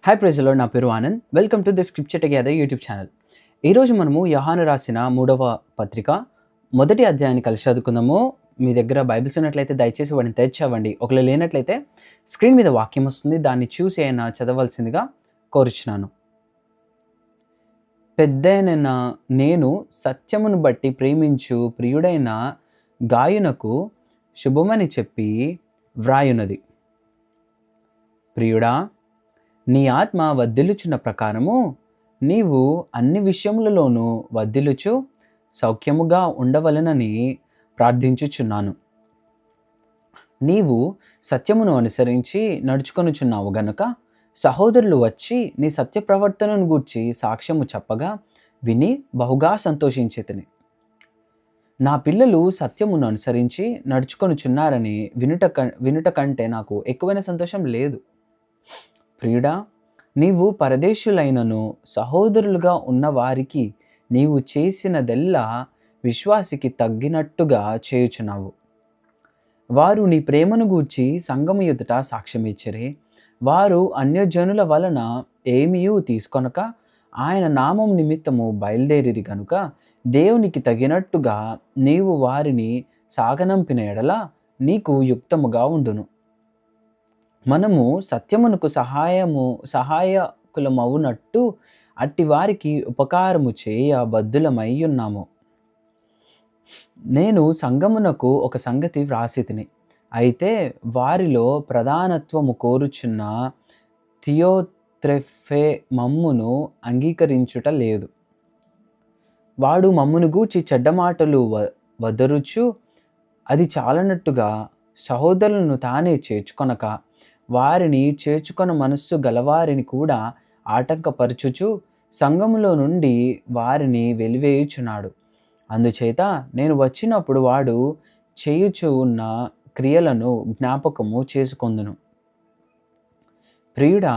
Hi ప్రైజ్‌లో నా పేరు Anand. Welcome to the scripture together YouTube channel. ఈరోజు మనము యోహాను రాసిన 3వ పత్రిక మొదటి అధ్యాయాన్ని కలిసి చదువుకుందాము. మీ దగ్గర బైబిల్స్ ఉన్నట్లయితే దయచేసి వాటిని తెరిచవ్వండి. ఒకవేళ లేనట్లయితే స్క్రీన్ మీద వాక్యం వస్తుంది. దాన్ని చూసి అయినా చదవాల్సిందిగా కోరుచున్నాను. పెద్దయనైన నేను సత్యమును బట్టి ప్రేమించు ప్రియుడైన గాయునకు శుభమని చెప్పి వ్రాయున్నది. ప్రియుడా, నీ ఆత్మ వర్ధిల్లుచున్న ప్రకారము నీవు అన్ని విషయములలోనూ వర్ధిల్లుచు సౌఖ్యముగా ఉండవలెనని ప్రార్థించుచున్నాను. నీవు సత్యమును అనుసరించి నడుచుకొనుచున్నావు గనుక సహోదరులు వచ్చి నీ సత్య ప్రవర్తనను గూర్చి సాక్ష్యము చెప్పగా విని బహుగా సంతోషించితిని. నా పిల్లలు సత్యమును అనుసరించి నడుచుకొనుచున్నారని వినుట కంటే నాకు ఎక్కువైన సంతోషం లేదు. ప్రియుడా, నీవు పరదేశులైనను సహోదరులుగా ఉన్నవారికి నీవు చేసినదెల్లా విశ్వాసికి తగ్గినట్టుగా చేయుచున్నావు. వారు నీ ప్రేమను గూర్చి సంఘము ఎదుట సాక్ష్యమిచ్చిరి. వారు అన్యజనుల వలన ఏమీయూ తీసుకొనక ఆయన నామం నిమిత్తము బయలుదేరిరి గనుక దేవునికి తగినట్టుగా నీవు వారిని సాగనంపిన ఎడల నీకు యుక్తముగా ఉండును. మనము సత్యమునకు సహాయకులమవునట్టు అట్టి వారికి ఉపకారము చేయ బద్ధులమై ఉన్నాము. నేను సంఘమునకు ఒక సంగతి వ్రాసితిని. అయితే వారిలో ప్రధానత్వము కోరుచున్న థియోత్రెఫే మమ్మును అంగీకరించుట లేదు. వాడు మమ్మును గూర్చి చెడ్డ మాటలు వదరుచు అది చాలనట్టుగా సహోదరులను తానే చేర్చుకొనక వారిని చేర్చుకొన మనస్సు గలవారిని కూడా ఆటంకపరచుచు సంఘములో నుండి వారిని వెలివేయుచున్నాడు. అందుచేత నేను వచ్చినప్పుడు వాడు చేయుచు ఉన్న క్రియలను జ్ఞాపకము చేసుకొందును. ప్రియుడా,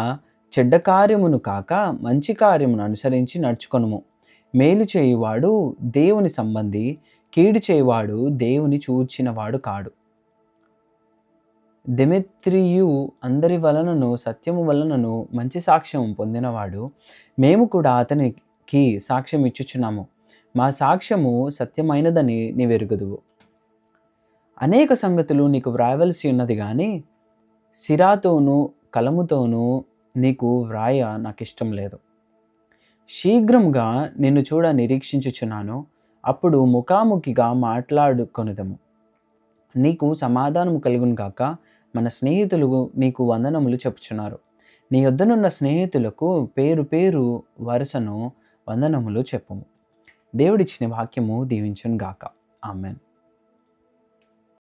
చెడ్డ కార్యమును కాక మంచి కార్యమును అనుసరించి నడుచుకొనుము. మేలు చేయువాడు దేవుని సంబంధి, కీడు చేయువాడు దేవుని చూచినవాడు కాడు. దెమెత్రియు అందరి వలనను సత్యము వలనను మంచి సాక్ష్యం పొందినవాడు. మేము కూడా అతనికి సాక్ష్యం ఇచ్చుచున్నాము. మా సాక్ష్యము సత్యమైనదని నీవెరుగుదువు. అనేక సంగతులు నీకు వ్రాయవలసి ఉన్నది కానీ సిరాతోనూ కలముతోనూ నీకు వ్రాయ నాకిష్టం లేదు. శీఘ్రంగా నిన్ను చూడ నిరీక్షించుచున్నాను. అప్పుడు ముఖాముఖిగా మాట్లాడుకొనుదము. నీకు సమాధానము కలుగును గాక. మన స్నేహితులు నీకు వందనములు చెప్పుచున్నారు. నీ యొద్దనున్న స్నేహితులకు పేరు పేరు వరుసను వందనములు చెప్పుము. దేవుడిచ్చిన వాక్యము దీవించును గాక. ఆమెన్.